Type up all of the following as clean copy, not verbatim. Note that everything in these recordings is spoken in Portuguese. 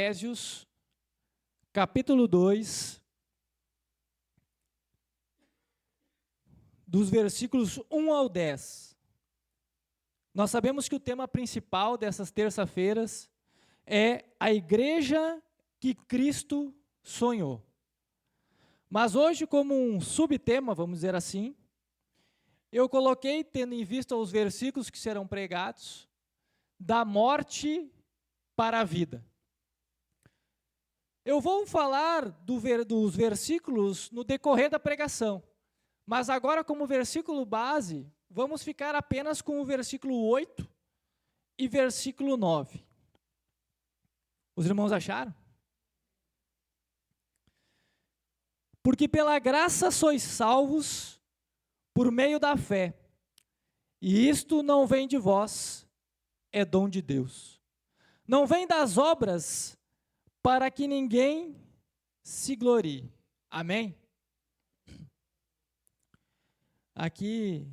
Efésios, capítulo 2, dos versículos 1 ao 10. Nós sabemos que o tema principal dessas terça-feiras é a igreja que Cristo sonhou. Mas hoje, como um subtema, vamos dizer assim, eu coloquei, tendo em vista os versículos que serão pregados, da morte para a vida. Eu vou falar dos versículos no decorrer da pregação, mas agora, como versículo base, vamos ficar apenas com o versículo 8 e versículo 9. Os irmãos acharam? Porque pela graça sois salvos por meio da fé, e isto não vem de vós, é dom de Deus. Não vem das obras, para que ninguém se glorie. Amém? Aqui,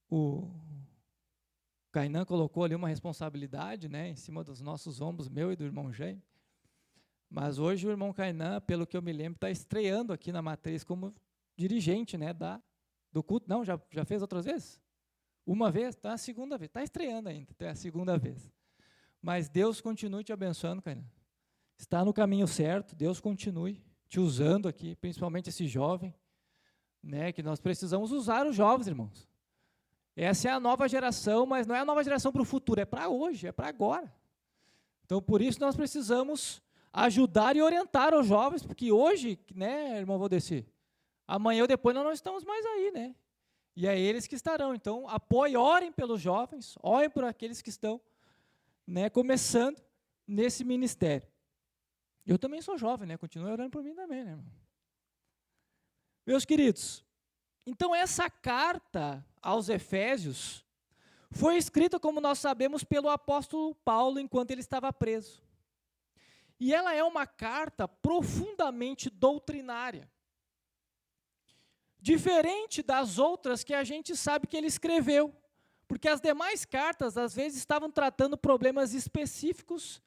o Kainan colocou ali uma responsabilidade, né, em cima dos nossos ombros, meu e do irmão Jaime. Mas hoje o irmão Kainan, pelo que eu me lembro, está estreando aqui na matriz como dirigente, né, do culto. Não, já fez outras vezes? Uma vez? Está a segunda vez. Está estreando ainda, é a segunda vez. Mas Deus continue te abençoando, Kainan. Está no caminho certo, Deus continue te usando aqui, principalmente esse jovem, né, que nós precisamos usar os jovens, irmãos. Essa é a nova geração, mas não é a nova geração para o futuro, é para hoje, é para agora. Então, por isso nós precisamos ajudar e orientar os jovens, porque hoje, né, irmão Valdeci, amanhã ou depois nós não estamos mais aí, né? E é eles que estarão. Então, apoiem, orem pelos jovens, orem por aqueles que estão, né, começando nesse ministério. Eu também sou jovem, né? Continue orando por mim também, né, irmão? Meus queridos, então essa carta aos Efésios foi escrita, como nós sabemos, pelo apóstolo Paulo enquanto ele estava preso. E ela é uma carta profundamente doutrinária. Diferente das outras que a gente sabe que ele escreveu, porque as demais cartas, às vezes, estavam tratando problemas específicos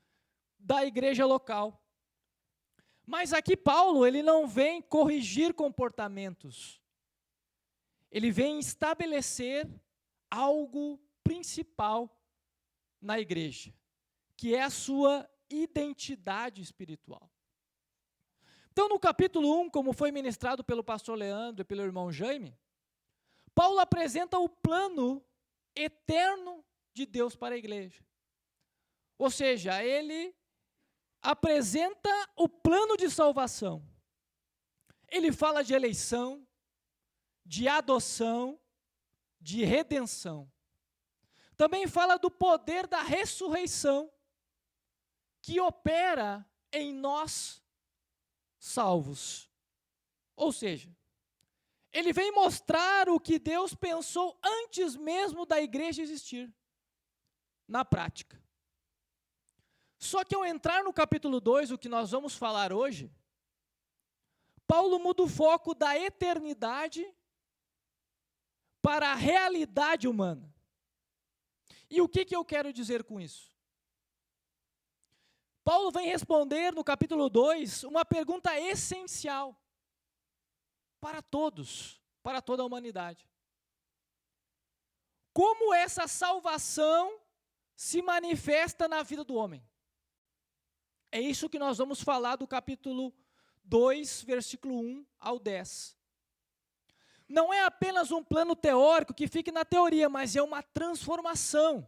da igreja local. Mas aqui Paulo, ele não vem corrigir comportamentos. Ele vem estabelecer algo principal na igreja, que é a sua identidade espiritual. Então, no capítulo 1, como foi ministrado pelo pastor Leandro e pelo irmão Jaime, Paulo apresenta o plano eterno de Deus para a igreja. Ou seja, ele apresenta o plano de salvação. Ele fala de eleição, de adoção, de redenção. Também fala do poder da ressurreição, que opera em nós salvos. Ou seja, ele vem mostrar o que Deus pensou antes mesmo da igreja existir, na prática. Só que ao entrar no capítulo 2, o que nós vamos falar hoje, Paulo muda o foco da eternidade para a realidade humana. E o que eu quero dizer com isso? Paulo vem responder no capítulo 2 uma pergunta essencial para todos, para toda a humanidade. Como essa salvação se manifesta na vida do homem? É isso que nós vamos falar do capítulo 2, versículo 1 ao 10. Não é apenas um plano teórico que fique na teoria, mas é uma transformação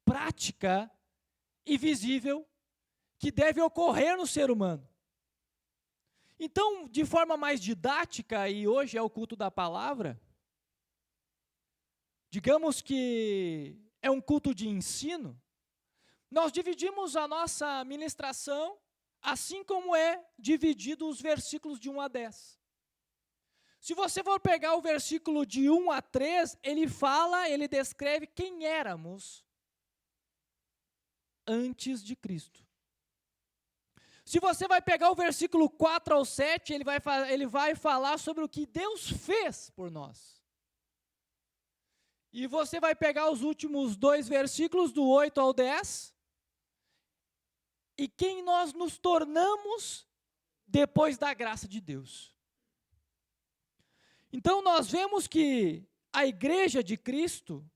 prática e visível que deve ocorrer no ser humano. Então, de forma mais didática, e hoje é o culto da palavra, digamos que é um culto de ensino, nós dividimos a nossa ministração assim como é dividido os versículos de 1 a 10. Se você for pegar o versículo de 1 a 3, ele descreve quem éramos antes de Cristo. Se você vai pegar o versículo 4 ao 7, ele vai falar sobre o que Deus fez por nós. E você vai pegar os últimos 2 versículos, do 8 ao 10, e quem nós nos tornamos depois da graça de Deus. Então nós vemos que a igreja de Cristo,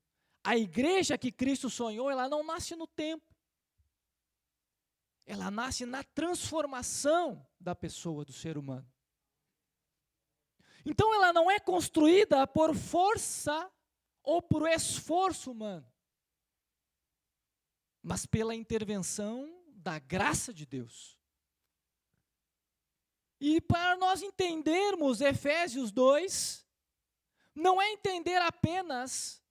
a igreja que Cristo sonhou, ela não nasce no tempo. Ela nasce na transformação da pessoa, do ser humano. Então ela não é construída por força ou por esforço humano, mas pela intervenção da graça de Deus. E para nós entendermos Efésios 2, não é entender apenas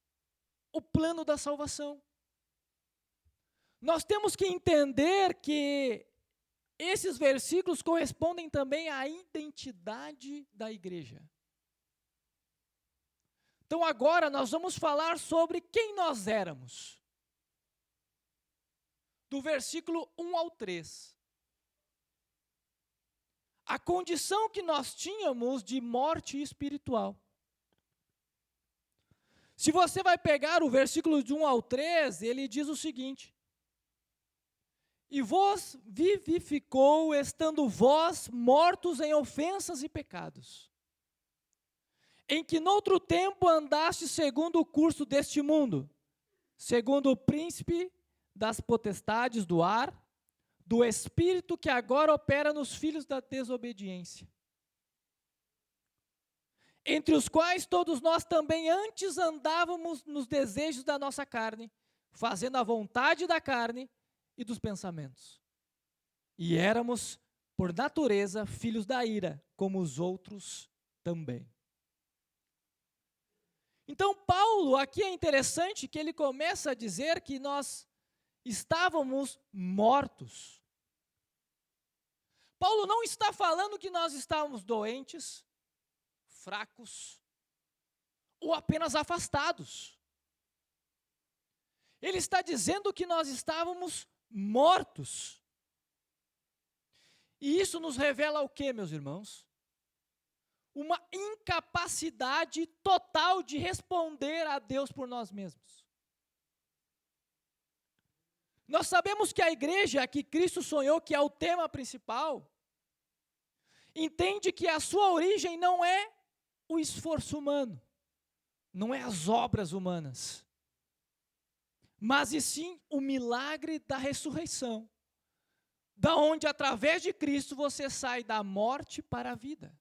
o plano da salvação. Nós temos que entender que esses versículos correspondem também à identidade da igreja. Então agora nós vamos falar sobre quem nós éramos. Do versículo 1 ao 3. A condição que nós tínhamos de morte espiritual. Se você vai pegar o versículo de 1 ao 3, ele diz o seguinte: e vos vivificou, estando vós mortos em ofensas e pecados, em que noutro tempo andaste segundo o curso deste mundo, segundo o príncipe das potestades do ar, do espírito que agora opera nos filhos da desobediência, entre os quais todos nós também antes andávamos nos desejos da nossa carne, fazendo a vontade da carne e dos pensamentos. E éramos, por natureza, filhos da ira, como os outros também. Então, Paulo, aqui é interessante que ele começa a dizer que nós estávamos mortos. Paulo não está falando que nós estávamos doentes, fracos, ou apenas afastados. Ele está dizendo que nós estávamos mortos. E isso nos revela o quê, meus irmãos? Uma incapacidade total de responder a Deus por nós mesmos. Nós sabemos que a igreja que Cristo sonhou, que é o tema principal, entende que a sua origem não é o esforço humano, não é as obras humanas, mas e sim o milagre da ressurreição, da onde através de Cristo você sai da morte para a vida.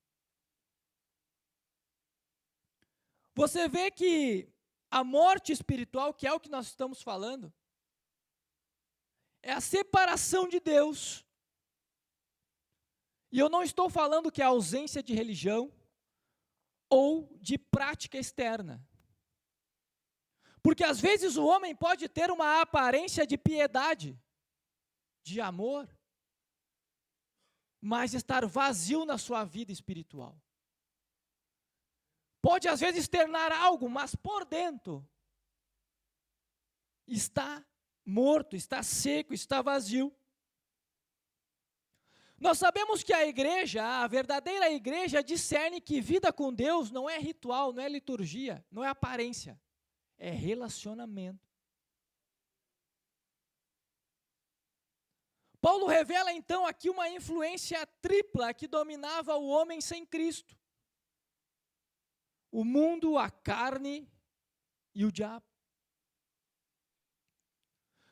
Você vê que a morte espiritual, que é o que nós estamos falando, é a separação de Deus. E eu não estou falando que é a ausência de religião ou de prática externa. Porque às vezes o homem pode ter uma aparência de piedade, de amor, mas estar vazio na sua vida espiritual. Pode às vezes externar algo, mas por dentro está morto, está seco, está vazio. Nós sabemos que a igreja, a verdadeira igreja, discerne que vida com Deus não é ritual, não é liturgia, não é aparência, é relacionamento. Paulo revela então aqui uma influência tripla que dominava o homem sem Cristo: o mundo, a carne e o diabo.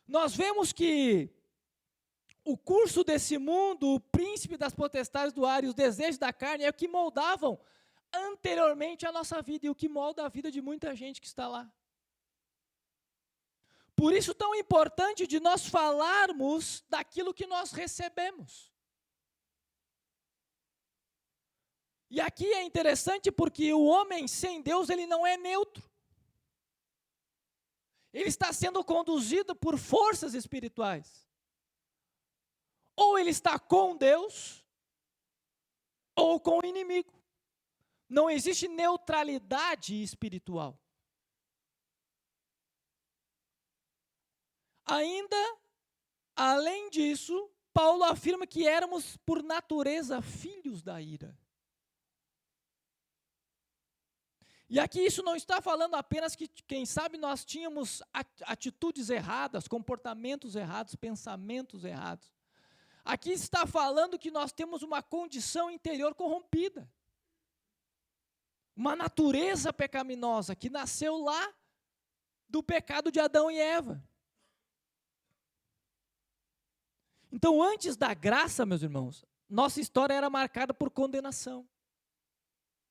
Nós vemos que o curso desse mundo, o príncipe das potestades do ar e os desejos da carne é o que moldavam anteriormente a nossa vida e o que molda a vida de muita gente que está lá. Por isso tão importante de nós falarmos daquilo que nós recebemos. E aqui é interessante porque o homem sem Deus, ele não é neutro. Ele está sendo conduzido por forças espirituais. Ou ele está com Deus, ou com o inimigo. Não existe neutralidade espiritual. Ainda, além disso, Paulo afirma que éramos, por natureza, filhos da ira. E aqui isso não está falando apenas que, quem sabe, nós tínhamos atitudes erradas, comportamentos errados, pensamentos errados. Aqui está falando que nós temos uma condição interior corrompida. Uma natureza pecaminosa que nasceu lá do pecado de Adão e Eva. Então, antes da graça, meus irmãos, nossa história era marcada por condenação,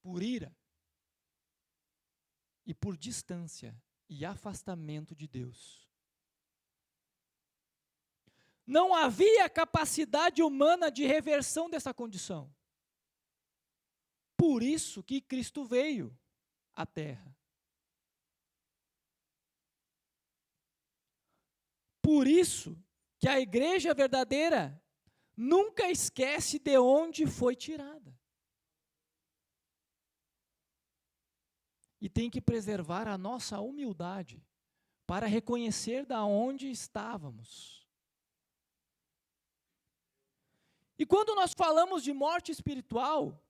por ira e por distância e afastamento de Deus. Não havia capacidade humana de reversão dessa condição. Por isso que Cristo veio à Terra. Por isso que a igreja verdadeira nunca esquece de onde foi tirada. E tem que preservar a nossa humildade para reconhecer da onde estávamos. E quando nós falamos de morte espiritual,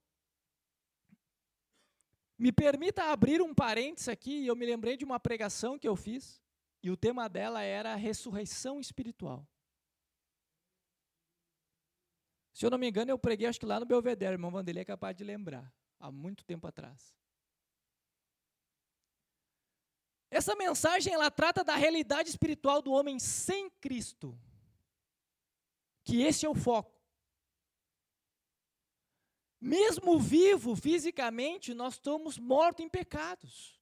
me permita abrir um parênteses aqui, eu me lembrei de uma pregação que eu fiz, e o tema dela era a ressurreição espiritual. Se eu não me engano, eu preguei, acho que lá no Belvedere, irmão Vanderlei é capaz de lembrar, há muito tempo atrás. Essa mensagem, ela trata da realidade espiritual do homem sem Cristo, que esse é o foco. Mesmo vivo fisicamente, nós estamos mortos em pecados.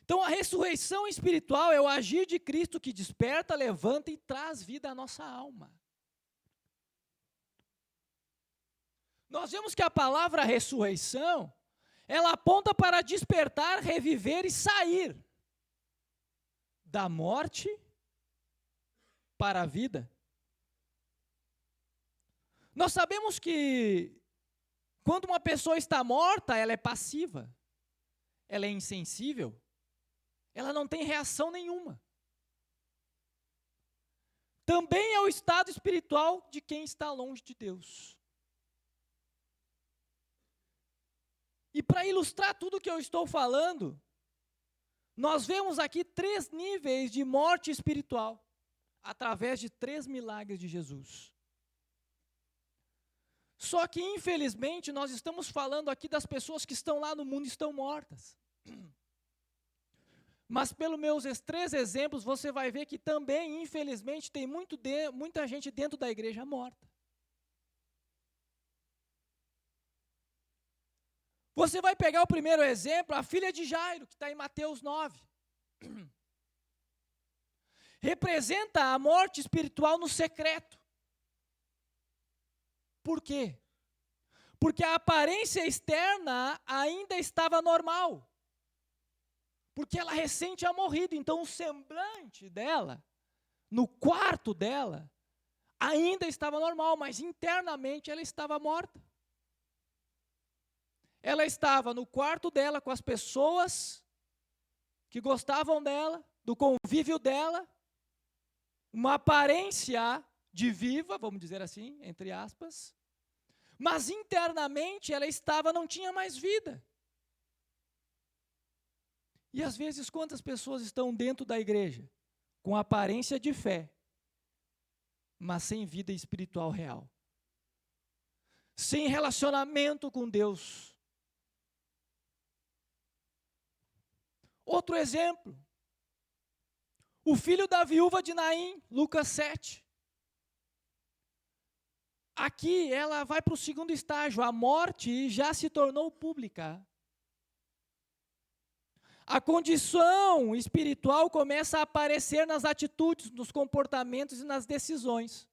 Então, a ressurreição espiritual é o agir de Cristo que desperta, levanta e traz vida à nossa alma. Nós vemos que a palavra ressurreição, ela aponta para despertar, reviver e sair da morte para a vida. Nós sabemos que quando uma pessoa está morta, ela é passiva, ela é insensível, ela não tem reação nenhuma. Também é o estado espiritual de quem está longe de Deus. E para ilustrar tudo o que eu estou falando, nós vemos aqui 3 níveis de morte espiritual, através de 3 milagres de Jesus. Só que, infelizmente, nós estamos falando aqui das pessoas que estão lá no mundo e estão mortas. Mas, pelos meus 3 exemplos, você vai ver que também, infelizmente, tem muita gente dentro da igreja morta. Você vai pegar o primeiro exemplo, a filha de Jairo, que está em Mateus 9. Representa a morte espiritual no secreto. Por quê? Porque a aparência externa ainda estava normal. Porque ela recém tinha morrido, então o semblante dela, no quarto dela, ainda estava normal, mas internamente ela estava morta. Ela estava no quarto dela com as pessoas que gostavam dela, do convívio dela, uma aparência de viva, vamos dizer assim, entre aspas, mas internamente ela não tinha mais vida. E às vezes quantas pessoas estão dentro da igreja, com aparência de fé, mas sem vida espiritual real, sem relacionamento com Deus. Outro exemplo, o filho da viúva de Naim, Lucas 7. Aqui ela vai para o segundo estágio, a morte já se tornou pública. A condição espiritual começa a aparecer nas atitudes, nos comportamentos e nas decisões.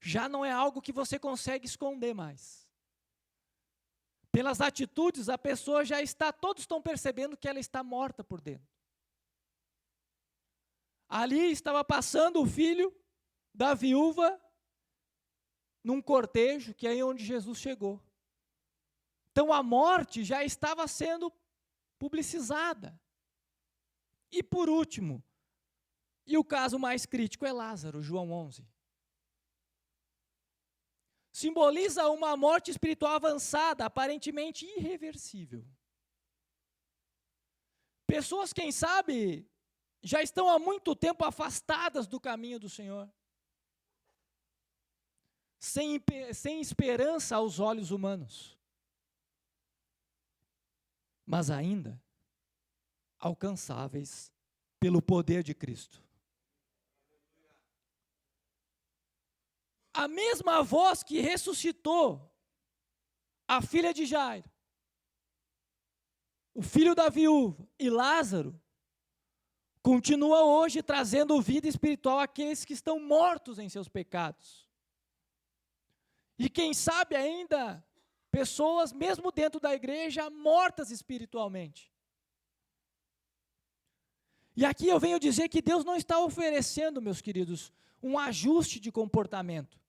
Já não é algo que você consegue esconder mais. Pelas atitudes, a pessoa todos estão percebendo que ela está morta por dentro. Ali estava passando o filho da viúva num cortejo, que é aí onde Jesus chegou. Então a morte já estava sendo publicizada. E por último, e o caso mais crítico é Lázaro, João 11. Simboliza uma morte espiritual avançada, aparentemente irreversível. Pessoas, quem sabe, já estão há muito tempo afastadas do caminho do Senhor, sem esperança aos olhos humanos, mas ainda alcançáveis pelo poder de Cristo. A mesma voz que ressuscitou a filha de Jairo, o filho da viúva e Lázaro, continua hoje trazendo vida espiritual àqueles que estão mortos em seus pecados. E quem sabe ainda, pessoas, mesmo dentro da igreja, mortas espiritualmente. E aqui eu venho dizer que Deus não está oferecendo, meus queridos, um ajuste de comportamento.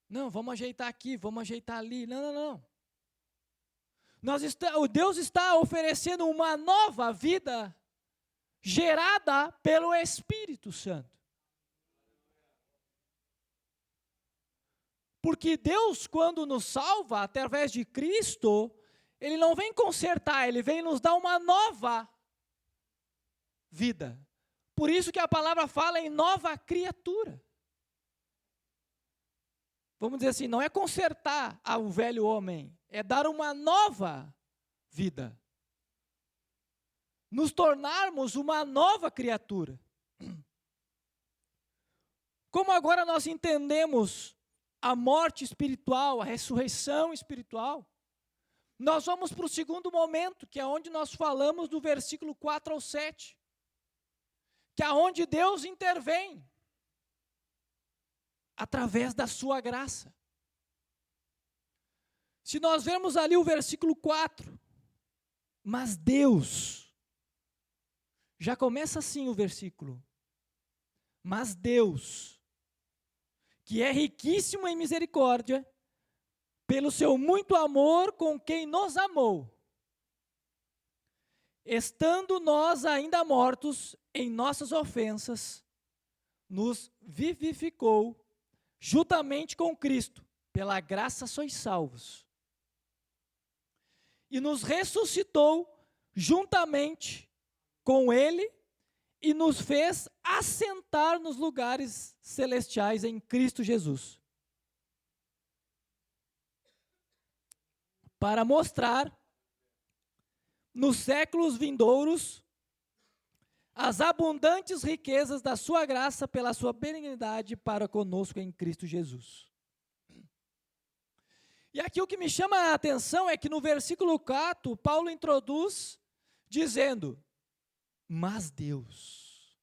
Não, vamos ajeitar aqui, vamos ajeitar ali. Não, não, não. Deus está oferecendo uma nova vida gerada pelo Espírito Santo. Porque Deus, quando nos salva, através de Cristo, Ele não vem consertar, Ele vem nos dar uma nova vida. Por isso que a palavra fala em nova criatura. Vamos dizer assim, não é consertar o velho homem, é dar uma nova vida. Nos tornarmos uma nova criatura. Como agora nós entendemos a morte espiritual, a ressurreição espiritual, nós vamos para o segundo momento, que é onde nós falamos do versículo 4 ao 7, que é onde Deus intervém, através da sua graça. Se nós vermos ali o versículo 4, mas Deus, já começa assim o versículo, mas Deus, que é riquíssimo em misericórdia, pelo seu muito amor com quem nos amou, estando nós ainda mortos em nossas ofensas, nos vivificou juntamente com Cristo, pela graça sois salvos. E nos ressuscitou juntamente com Ele e nos fez assentar nos lugares celestiais em Cristo Jesus. Para mostrar nos séculos vindouros as abundantes riquezas da sua graça pela sua benignidade para conosco em Cristo Jesus. E aqui o que me chama a atenção é que no versículo 4, Paulo introduz dizendo, mas Deus.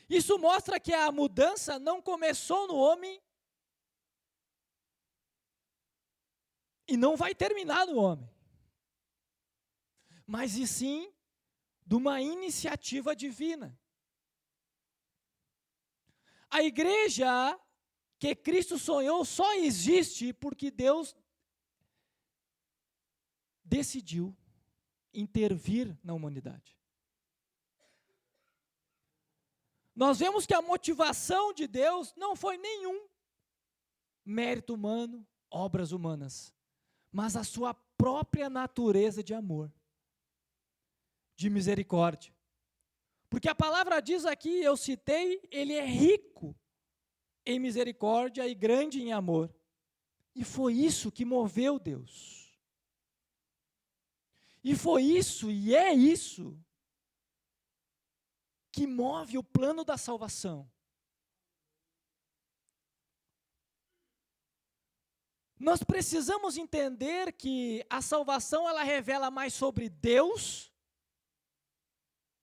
Isso mostra que a mudança não começou no homem e não vai terminar no homem, mas e sim de uma iniciativa divina. A igreja que Cristo sonhou só existe porque Deus decidiu intervir na humanidade. Nós vemos que a motivação de Deus não foi nenhum mérito humano, obras humanas, mas a sua própria natureza de amor, de misericórdia. Porque a palavra diz aqui, eu citei, ele é rico em misericórdia e grande em amor. E foi isso que moveu Deus. E foi isso, e é isso, que move o plano da salvação. Nós precisamos entender que a salvação, ela revela mais sobre Deus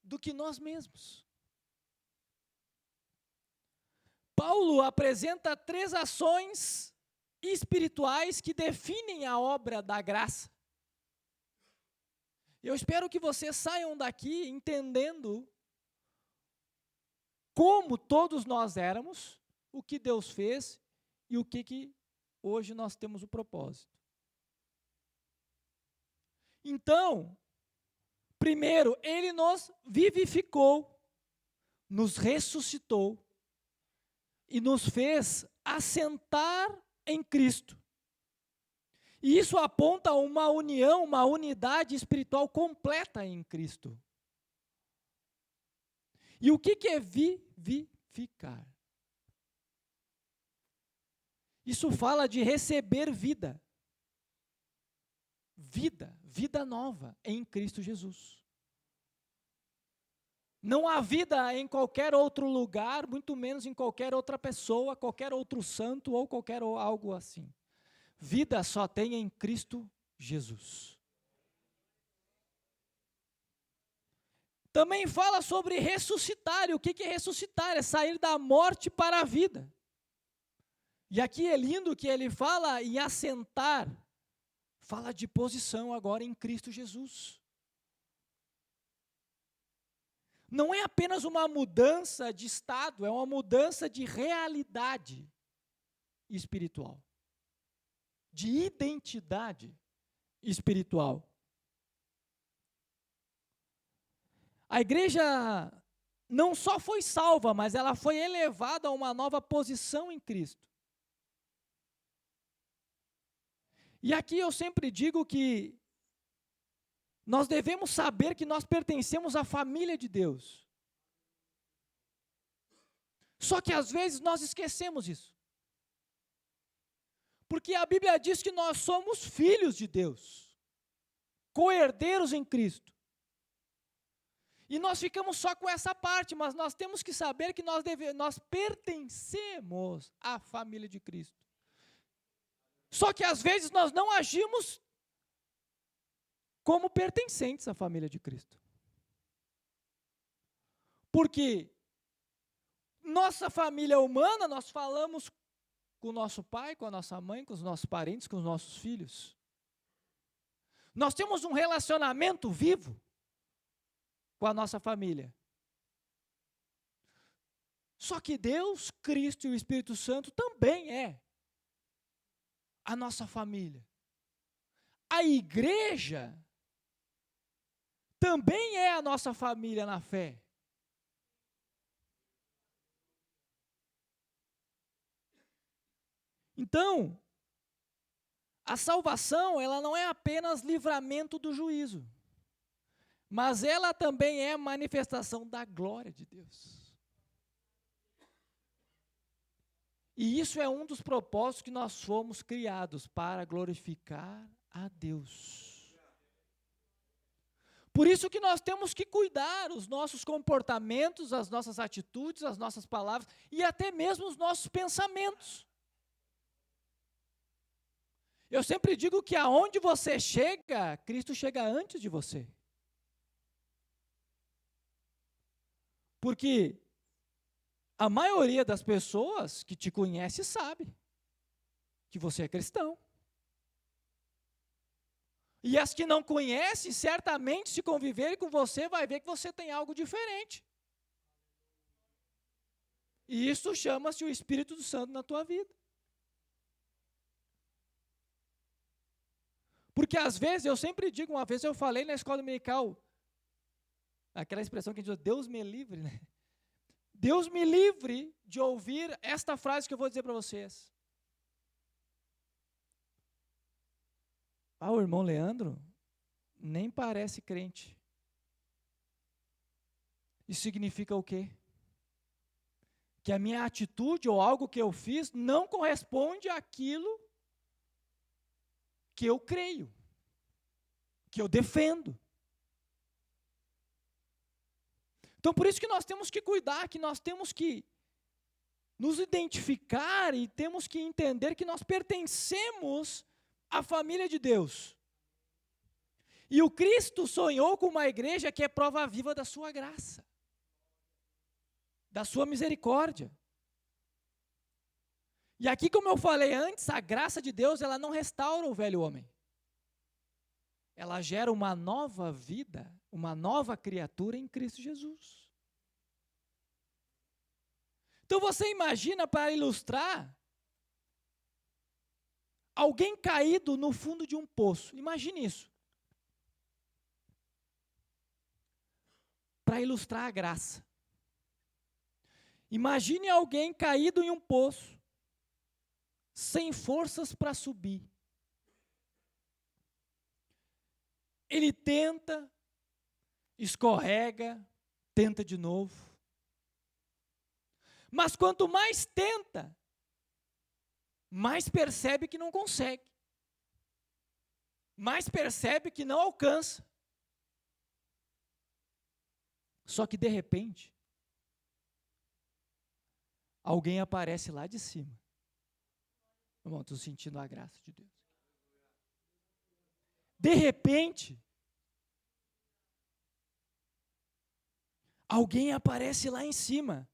do que nós mesmos. Paulo apresenta 3 ações espirituais que definem a obra da graça. Eu espero que vocês saiam daqui entendendo como todos nós éramos, o que Deus fez e o que hoje nós temos o propósito. Então, primeiro, Ele nos vivificou, nos ressuscitou e nos fez assentar em Cristo. E isso aponta a uma união, uma unidade espiritual completa em Cristo. E o que é vivificar? Isso fala de receber vida. Vida nova em Cristo Jesus. Não há vida em qualquer outro lugar, muito menos em qualquer outra pessoa, qualquer outro santo ou qualquer algo assim. Vida só tem em Cristo Jesus. Também fala sobre ressuscitar. E o que é ressuscitar? É sair da morte para a vida. E aqui é lindo que ele fala em assentar. Fala de posição agora em Cristo Jesus. Não é apenas uma mudança de estado, é uma mudança de realidade espiritual. De identidade espiritual. A igreja não só foi salva, mas ela foi elevada a uma nova posição em Cristo. E aqui eu sempre digo que nós devemos saber que nós pertencemos à família de Deus. Só que às vezes nós esquecemos isso. Porque a Bíblia diz que nós somos filhos de Deus, co-herdeiros em Cristo. E nós ficamos só com essa parte, mas nós temos que saber que nós pertencemos à família de Cristo. Só que às vezes nós não agimos como pertencentes à família de Cristo. Porque nossa família humana, nós falamos com o nosso pai, com a nossa mãe, com os nossos parentes, com os nossos filhos. Nós temos um relacionamento vivo com a nossa família. Só que Deus, Cristo e o Espírito Santo também é a nossa família. A igreja também é a nossa família na fé. Então, a salvação, ela não é apenas livramento do juízo, mas ela também é manifestação da glória de Deus. E isso é um dos propósitos que nós fomos criados, para glorificar a Deus. Por isso que nós temos que cuidar os nossos comportamentos, as nossas atitudes, as nossas palavras e até mesmo os nossos pensamentos. Eu sempre digo que aonde você chega, Cristo chega antes de você. Porque a maioria das pessoas que te conhece sabe que você é cristão. E as que não conhecem, certamente, se conviverem com você, vai ver que você tem algo diferente. E isso chama-se o Espírito Santo na tua vida. Porque às vezes, eu sempre digo, uma vez eu falei na escola dominical, aquela expressão que a gente diz, Deus me livre, né? Deus me livre de ouvir esta frase que eu vou dizer para vocês. O irmão Leandro nem parece crente. Isso significa o quê? Que a minha atitude ou algo que eu fiz não corresponde àquilo que eu creio, que eu defendo. Então, por isso que nós temos que cuidar, que nós temos que nos identificar e temos que entender que nós pertencemos à família de Deus. E o Cristo sonhou com uma igreja que é prova viva da sua graça, da sua misericórdia. E aqui, como eu falei antes, a graça de Deus, ela não restaura o velho homem. Ela gera uma nova vida, uma nova criatura em Cristo Jesus. Então você imagina, para ilustrar, alguém caído no fundo de um poço. Imagine isso. Para ilustrar a graça. Imagine alguém caído em um poço, sem forças para subir. Ele tenta, escorrega, tenta de novo. Mas quanto mais tenta, mais percebe que não consegue. Mais percebe que não alcança. Só que de repente, alguém aparece lá de cima. Irmão, estou sentindo a graça de Deus. De repente, alguém aparece lá em cima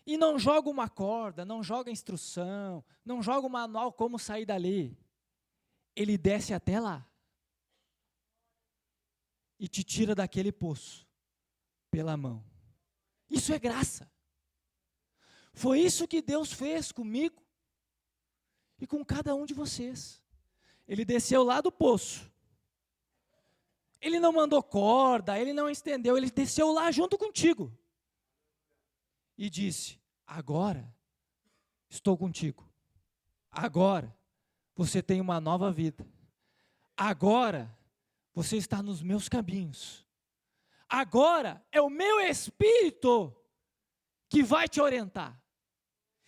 e não joga uma corda, não joga instrução, não joga um manual como sair dali. Ele desce até lá e te tira daquele poço pela mão. Isso é graça. Foi isso que Deus fez comigo e com cada um de vocês. Ele desceu lá do poço. Ele não mandou corda, ele não estendeu, ele desceu lá junto contigo. E disse: agora estou contigo. Agora você tem uma nova vida. Agora você está nos meus caminhos. Agora é o meu Espírito que vai te orientar.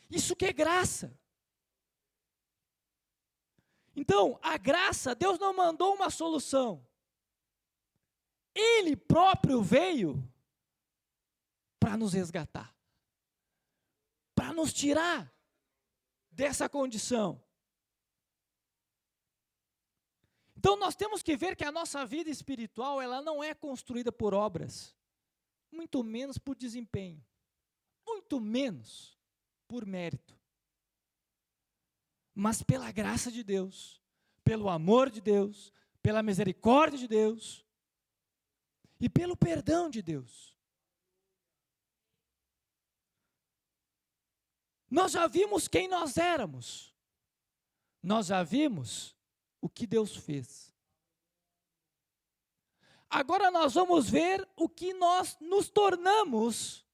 Isso que é graça. Então, a graça, Deus não mandou uma solução. Ele próprio veio para nos resgatar, para nos tirar dessa condição. Então nós temos que ver que a nossa vida espiritual, ela não é construída por obras, muito menos por desempenho, muito menos por mérito, mas pela graça de Deus, pelo amor de Deus, pela misericórdia de Deus e pelo perdão de Deus. Nós já vimos quem nós éramos. Nós já vimos o que Deus fez. Agora nós vamos ver o que nós nos tornamos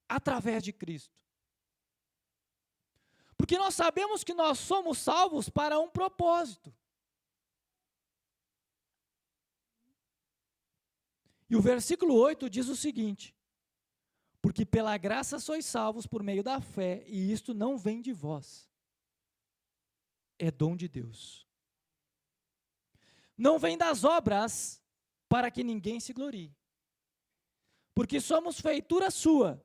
através de Cristo. Porque nós sabemos que nós somos salvos para um propósito. E o versículo 8 diz o seguinte: porque pela graça sois salvos por meio da fé, e isto não vem de vós. É dom de Deus. Não vem das obras, para que ninguém se glorie. Porque somos feitura sua,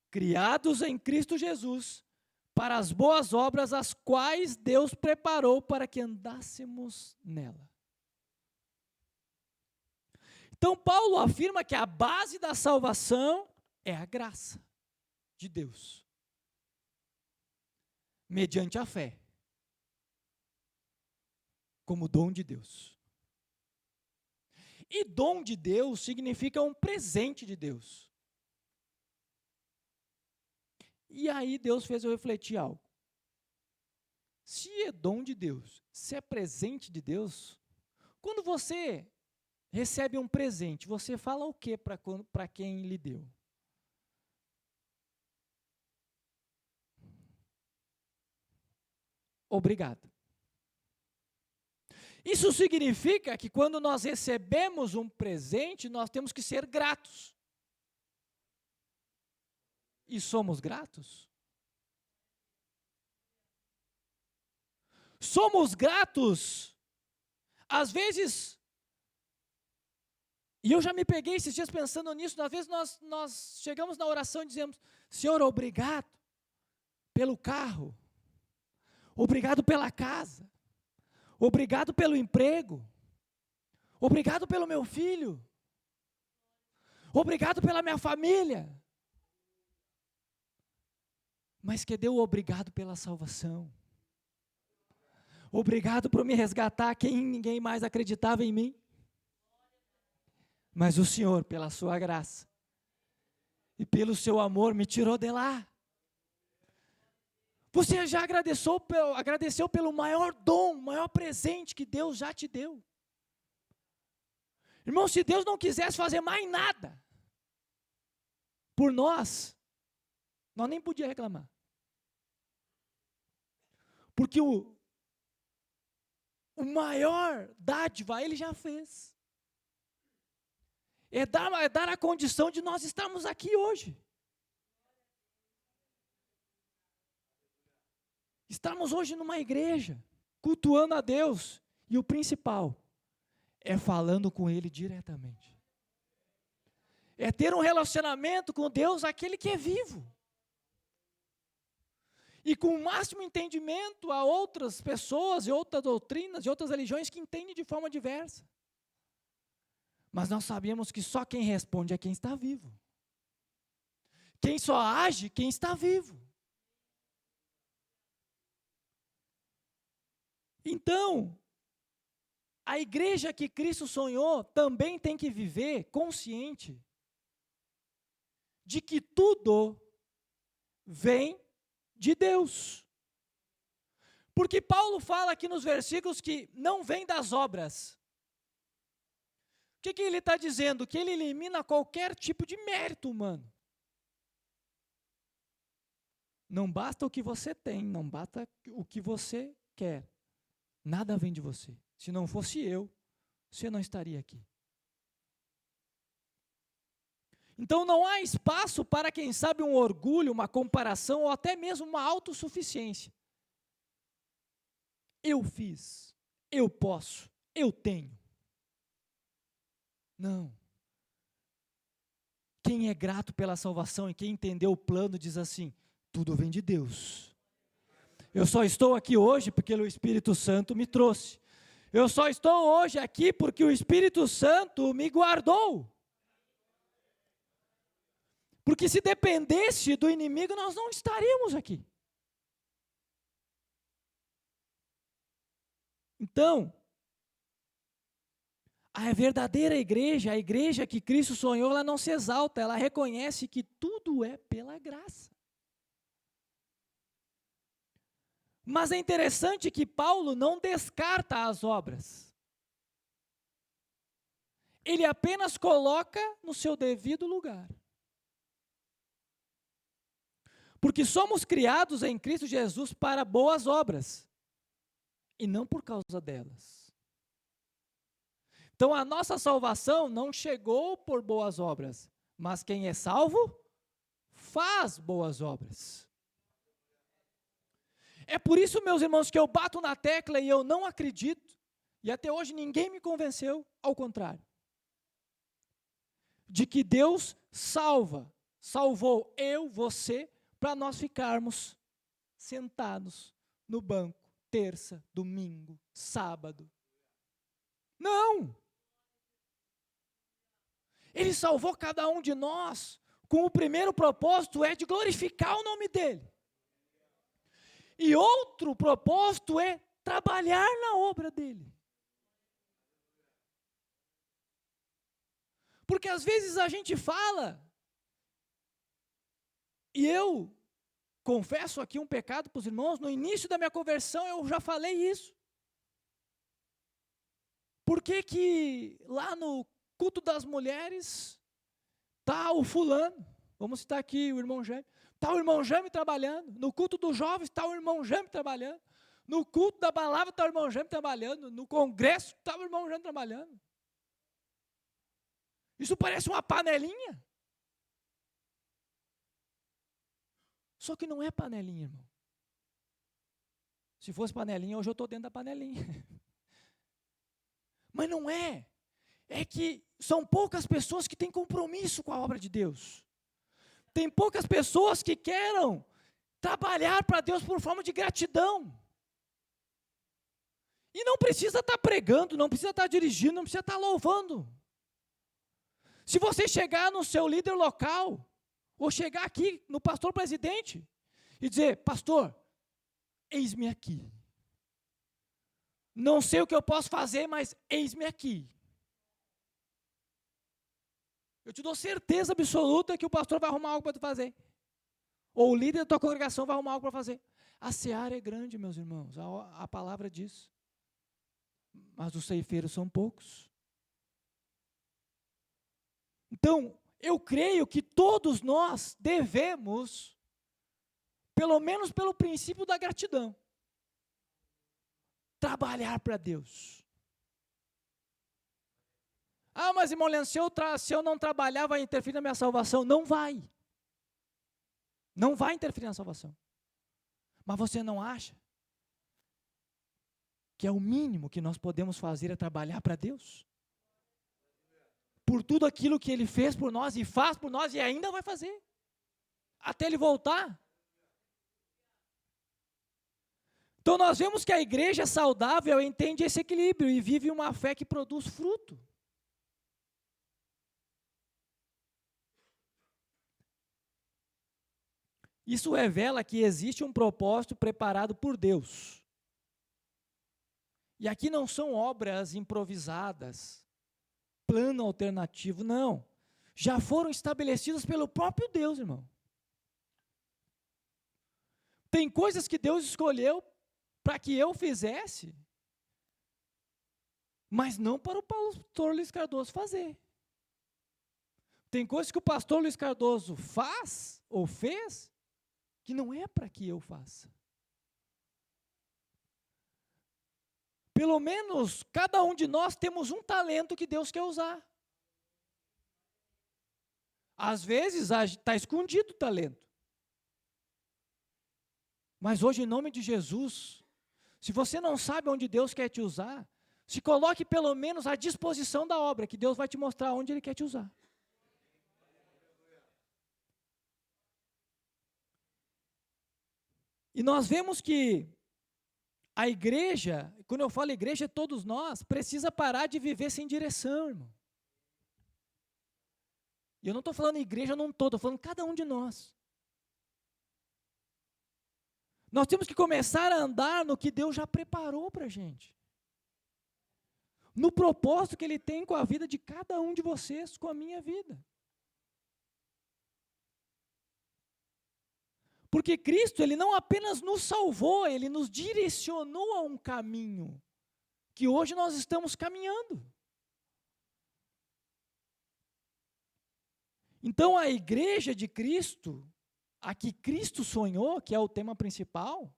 criados em Cristo Jesus, para as boas obras, as quais Deus preparou para que andássemos nela. Então Paulo afirma que a base da salvação é a graça de Deus, mediante a fé, como dom de Deus. E dom de Deus significa um presente de Deus. E aí Deus fez eu refletir algo. Se é dom de Deus, se é presente de Deus, quando você recebe um presente, você fala o que para quem lhe deu? Obrigado. Isso significa que quando nós recebemos um presente, nós temos que ser gratos. E somos gratos? Somos gratos. Às vezes, e eu já me peguei esses dias pensando nisso, às vezes nós chegamos na oração e dizemos: Senhor, obrigado pelo carro, obrigado pela casa, obrigado pelo emprego, obrigado pelo meu filho, obrigado pela minha família. Mas cadê o obrigado pela salvação? Obrigado por me resgatar quem ninguém mais acreditava em mim. Mas o Senhor, pela sua graça e pelo seu amor, me tirou de lá. Você já agradeceu pelo maior dom, maior presente que Deus já te deu? Irmão, se Deus não quisesse fazer mais nada por nós nem podíamos reclamar. Porque o maior dádiva Ele já fez. É dar a condição de nós estarmos aqui hoje. Estarmos hoje numa igreja, cultuando a Deus. E o principal é falando com Ele diretamente. É ter um relacionamento com Deus, aquele que é vivo. E com o máximo entendimento a outras pessoas, e outras doutrinas, e outras religiões que entendem de forma diversa. Mas nós sabemos que só quem responde é quem está vivo. Quem só age, quem está vivo. Então, a igreja que Cristo sonhou também tem que viver consciente de que tudo vem de Deus. Porque Paulo fala aqui nos versículos que não vem das obras. O que ele está dizendo? Que ele elimina qualquer tipo de mérito humano. Não basta o que você tem, não basta o que você quer. Nada vem de você. Se não fosse eu, você não estaria aqui. Então não há espaço para, quem sabe, um orgulho, uma comparação ou até mesmo uma autossuficiência. Eu fiz, eu posso, eu tenho. Não. Quem é grato pela salvação e quem entendeu o plano diz assim: tudo vem de Deus. Eu só estou aqui hoje porque o Espírito Santo me trouxe. Eu só estou hoje aqui porque o Espírito Santo me guardou. Porque se dependesse do inimigo, nós não estaríamos aqui. Então, a verdadeira igreja, a igreja que Cristo sonhou, ela não se exalta, ela reconhece que tudo é pela graça. Mas é interessante que Paulo não descarta as obras. Ele apenas coloca no seu devido lugar. Porque somos criados em Cristo Jesus para boas obras, e não por causa delas. Então a nossa salvação não chegou por boas obras, mas quem é salvo, faz boas obras. É por isso, meus irmãos, que eu bato na tecla e eu não acredito, e até hoje ninguém me convenceu, ao contrário, de que Deus salvou eu, você, para nós ficarmos sentados no banco, terça, domingo, sábado. Não! Ele salvou cada um de nós com o primeiro propósito é de glorificar o nome dEle. E outro propósito é trabalhar na obra dEle. Porque às vezes a gente fala, e eu confesso aqui um pecado para os irmãos, no início da minha conversão eu já falei isso. Por que lá no culto das mulheres está o fulano, vamos citar aqui o irmão Jaime, está o irmão Jaime trabalhando, no culto dos jovens está o irmão Jaime trabalhando, no culto da palavra está o irmão Jaime trabalhando, no congresso está o irmão Jaime trabalhando. Isso parece uma panelinha. Só que não é panelinha, irmão. Se fosse panelinha, hoje eu estou dentro da panelinha. Mas não é. É que são poucas pessoas que têm compromisso com a obra de Deus. Tem poucas pessoas que queiram trabalhar para Deus por forma de gratidão. E não precisa estar pregando, não precisa estar dirigindo, não precisa estar louvando. Se você chegar no seu líder local, ou chegar aqui no pastor presidente, e dizer: pastor, eis-me aqui. Não sei o que eu posso fazer, mas eis-me aqui. Eu te dou certeza absoluta que o pastor vai arrumar algo para tu fazer. Ou o líder da tua congregação vai arrumar algo para fazer. A seara é grande, meus irmãos, a palavra diz. Mas os ceifeiros são poucos. Então, eu creio que todos nós devemos, pelo menos pelo princípio da gratidão, trabalhar para Deus. Ah, mas irmão Leandro, se eu não trabalhar, vai interferir na minha salvação. Não vai. Não vai interferir na salvação. Mas você não acha que é o mínimo que nós podemos fazer é trabalhar para Deus? Por tudo aquilo que Ele fez por nós e faz por nós e ainda vai fazer. Até Ele voltar. Então nós vemos que a igreja saudável entende esse equilíbrio e vive uma fé que produz fruto. Isso revela que existe um propósito preparado por Deus. E aqui não são obras improvisadas, plano alternativo, não. Já foram estabelecidas pelo próprio Deus, irmão. Tem coisas que Deus escolheu para que eu fizesse, mas não para o pastor Luiz Cardoso fazer. Tem coisas que o pastor Luiz Cardoso faz ou fez, que não é para que eu faça. Pelo menos, cada um de nós temos um talento que Deus quer usar. Às vezes, está escondido o talento. Mas hoje, em nome de Jesus, se você não sabe onde Deus quer te usar, se coloque pelo menos à disposição da obra, que Deus vai te mostrar onde Ele quer te usar. E nós vemos que a igreja, quando eu falo igreja, todos nós, precisa parar de viver sem direção, irmão. E eu não estou falando igreja num todo, estou falando cada um de nós. Nós temos que começar a andar no que Deus já preparou para a gente. No propósito que Ele tem com a vida de cada um de vocês, com a minha vida. Porque Cristo, Ele não apenas nos salvou, Ele nos direcionou a um caminho que hoje nós estamos caminhando. Então, a igreja de Cristo, a que Cristo sonhou, que é o tema principal,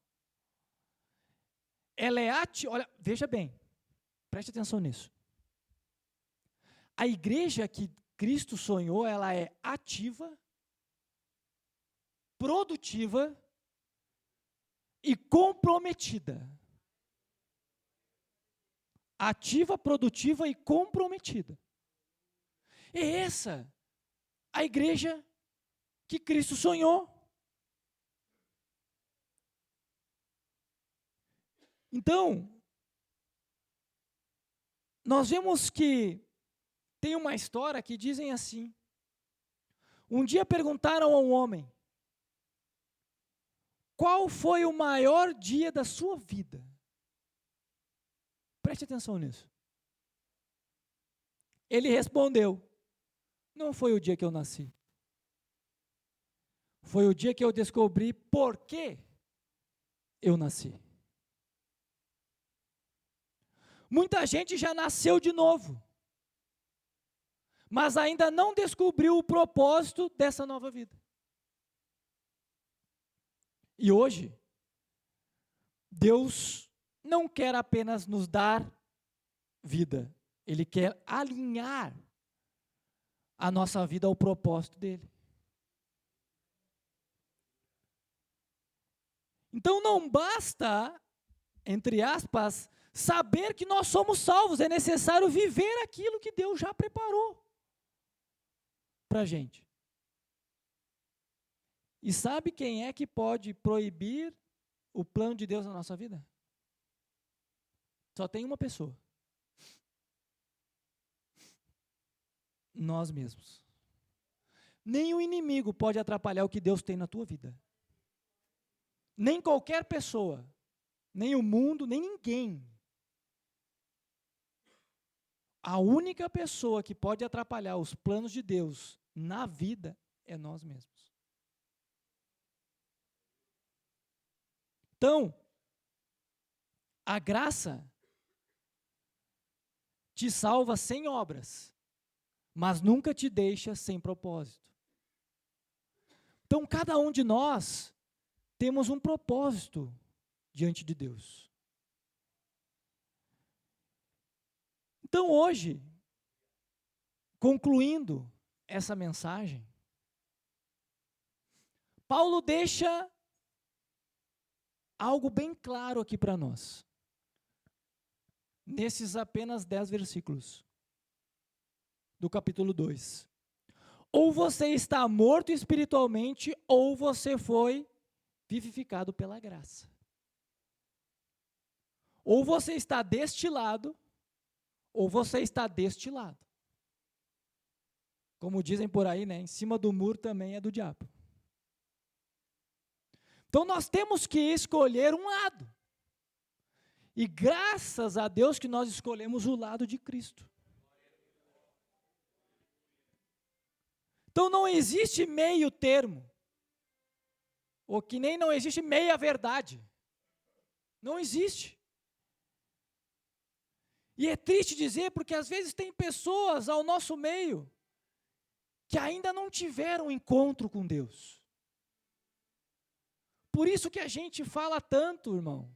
ela é ativa. Olha, veja bem, preste atenção nisso. A igreja que Cristo sonhou, ela é ativa, produtiva e comprometida. Ativa, produtiva e comprometida. É essa a igreja que Cristo sonhou. Então, nós vemos que tem uma história que dizem assim: um dia perguntaram a um homem, qual foi o maior dia da sua vida? Preste atenção nisso. Ele respondeu, não foi o dia que eu nasci. Foi o dia que eu descobri por que eu nasci. Muita gente já nasceu de novo, mas ainda não descobriu o propósito dessa nova vida. E hoje, Deus não quer apenas nos dar vida, Ele quer alinhar a nossa vida ao propósito dEle. Então não basta, entre aspas, saber que nós somos salvos, é necessário viver aquilo que Deus já preparou para a gente. E sabe quem é que pode proibir o plano de Deus na nossa vida? Só tem uma pessoa. Nós mesmos. Nem o inimigo pode atrapalhar o que Deus tem na tua vida. Nem qualquer pessoa, nem o mundo, nem ninguém. A única pessoa que pode atrapalhar os planos de Deus na vida é nós mesmos. Então, a graça te salva sem obras, mas nunca te deixa sem propósito. Então, cada um de nós temos um propósito diante de Deus. Então hoje, concluindo essa mensagem, Paulo deixa algo bem claro aqui para nós, nesses apenas 10 versículos do capítulo 2. Ou você está morto espiritualmente, ou você foi vivificado pela graça. Ou você está deste lado, ou você está deste lado. Como dizem por aí, né? Em cima do muro também é do diabo. Então nós temos que escolher um lado. E graças a Deus que nós escolhemos o lado de Cristo. Então não existe meio termo. Ou que nem não existe meia verdade. Não existe. E é triste dizer, porque às vezes tem pessoas ao nosso meio que ainda não tiveram encontro com Deus. Por isso que a gente fala tanto, irmão,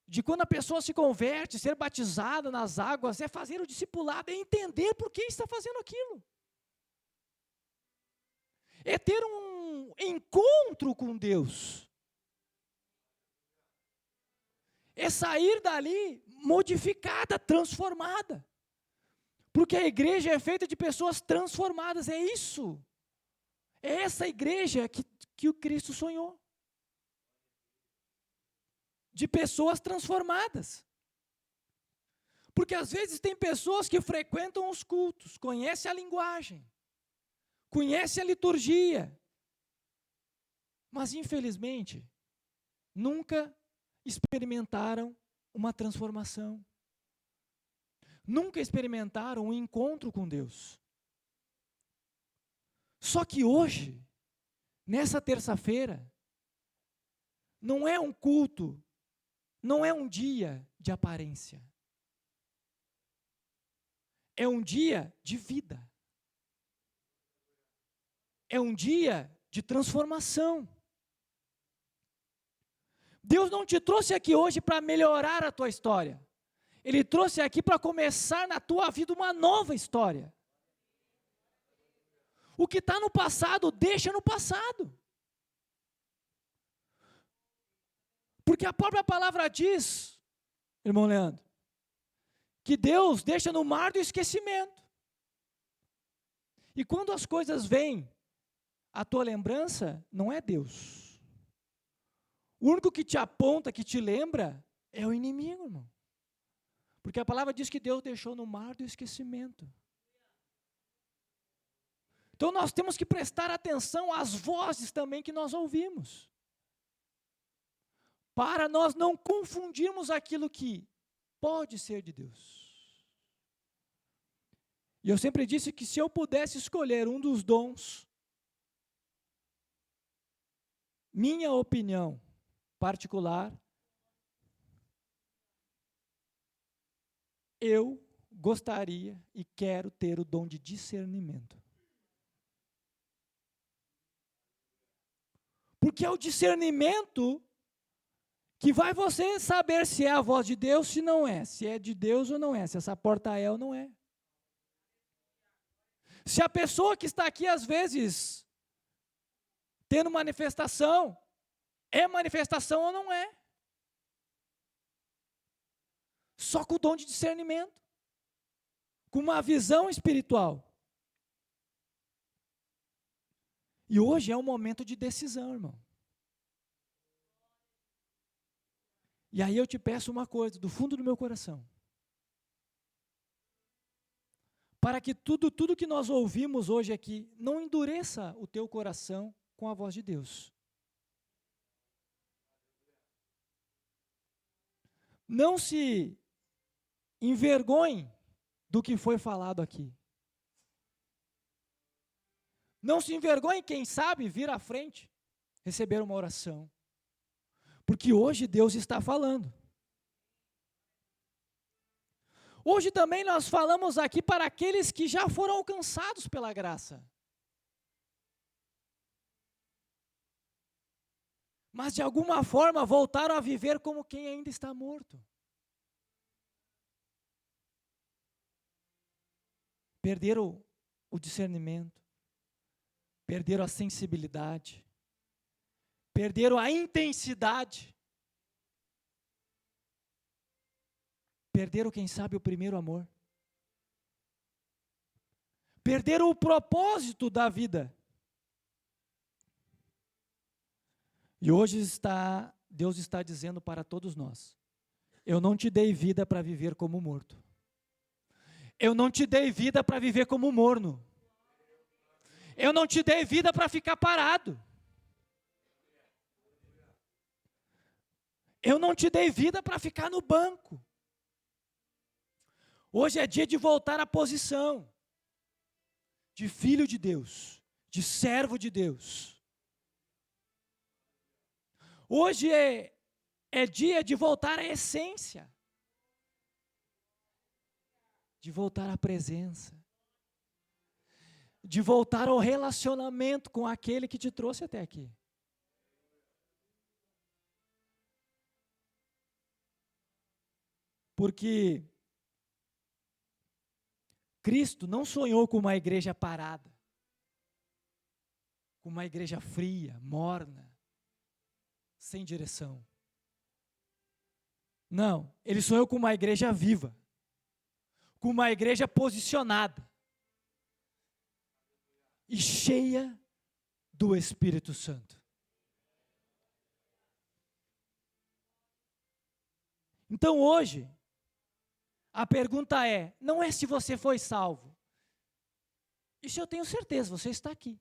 de quando a pessoa se converte, ser batizada nas águas, é fazer o discipulado, é entender por que está fazendo aquilo. É ter um encontro com Deus. É sair dali modificada, transformada. Porque a igreja é feita de pessoas transformadas, é isso. É essa igreja que o Cristo sonhou. De pessoas transformadas. Porque às vezes tem pessoas que frequentam os cultos, conhecem a linguagem, conhecem a liturgia, mas infelizmente nunca experimentaram uma transformação. Nunca experimentaram um encontro com Deus. Só que hoje, nessa terça-feira, não é um culto, não é um dia de aparência. É um dia de vida. É um dia de transformação. Deus não te trouxe aqui hoje para melhorar a tua história. Ele trouxe aqui para começar na tua vida uma nova história. O que está no passado, deixa no passado. Porque a própria palavra diz, irmão Leandro, que Deus deixa no mar do esquecimento. E quando as coisas vêm à tua lembrança, não é Deus. O único que te aponta, que te lembra, é o inimigo, irmão. Porque a palavra diz que Deus deixou no mar do esquecimento. Então nós temos que prestar atenção às vozes também que nós ouvimos. Para nós não confundirmos aquilo que pode ser de Deus. E eu sempre disse que se eu pudesse escolher um dos dons, minha opinião particular, eu gostaria e quero ter o dom de discernimento. Porque é o discernimento que vai você saber se é a voz de Deus, se não é. Se é de Deus ou não é. Se essa porta é ou não é. Se a pessoa que está aqui, às vezes, tendo manifestação, é manifestação ou não é. Só com o dom de discernimento. Com uma visão espiritual. E hoje é um momento de decisão, irmão. E aí eu te peço uma coisa, do fundo do meu coração. Para que tudo que nós ouvimos hoje aqui, não endureça o teu coração com a voz de Deus. Não se envergonhe do que foi falado aqui. Não se envergonhe, quem sabe, vir à frente, receber uma oração. Porque hoje Deus está falando. Hoje também nós falamos aqui para aqueles que já foram alcançados pela graça. Mas de alguma forma voltaram a viver como quem ainda está morto. perderam o discernimento, perderam a sensibilidade, perderam a intensidade, perderam, quem sabe, o primeiro amor, perderam o propósito da vida. E hoje Deus está dizendo para todos nós: eu não te dei vida para viver como morto. Eu não te dei vida para viver como morno. Eu não te dei vida para ficar parado. Eu não te dei vida para ficar no banco. Hoje é dia de voltar à posição de filho de Deus, de servo de Deus. Hoje é dia de voltar à essência, de voltar à presença, de voltar ao relacionamento com aquele que te trouxe até aqui. Porque Cristo não sonhou com uma igreja parada, com uma igreja fria, morna, sem direção. Não, ele sonhou com uma igreja viva, com uma igreja posicionada e cheia do Espírito Santo. Então hoje, a pergunta não é se você foi salvo. Isso eu tenho certeza, você está aqui.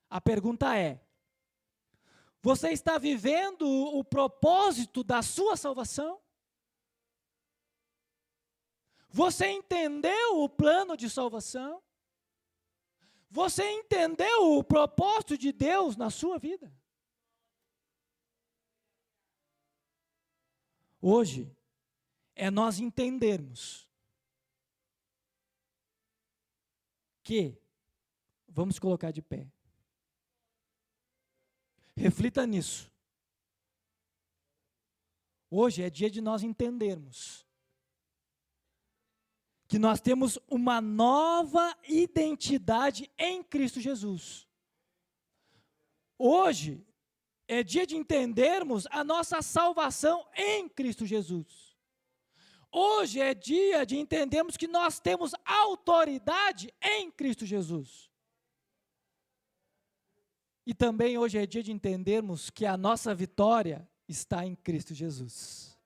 A pergunta é: você está vivendo o propósito da sua salvação? Você entendeu o plano de salvação? Você entendeu o propósito de Deus na sua vida? Hoje é nós entendermos que, vamos colocar de pé, reflita nisso. Hoje é dia de nós entendermos que nós temos uma nova identidade em Cristo Jesus. Hoje é dia de entendermos a nossa salvação em Cristo Jesus. Hoje é dia de entendermos que nós temos autoridade em Cristo Jesus. E também hoje é dia de entendermos que a nossa vitória está em Cristo Jesus.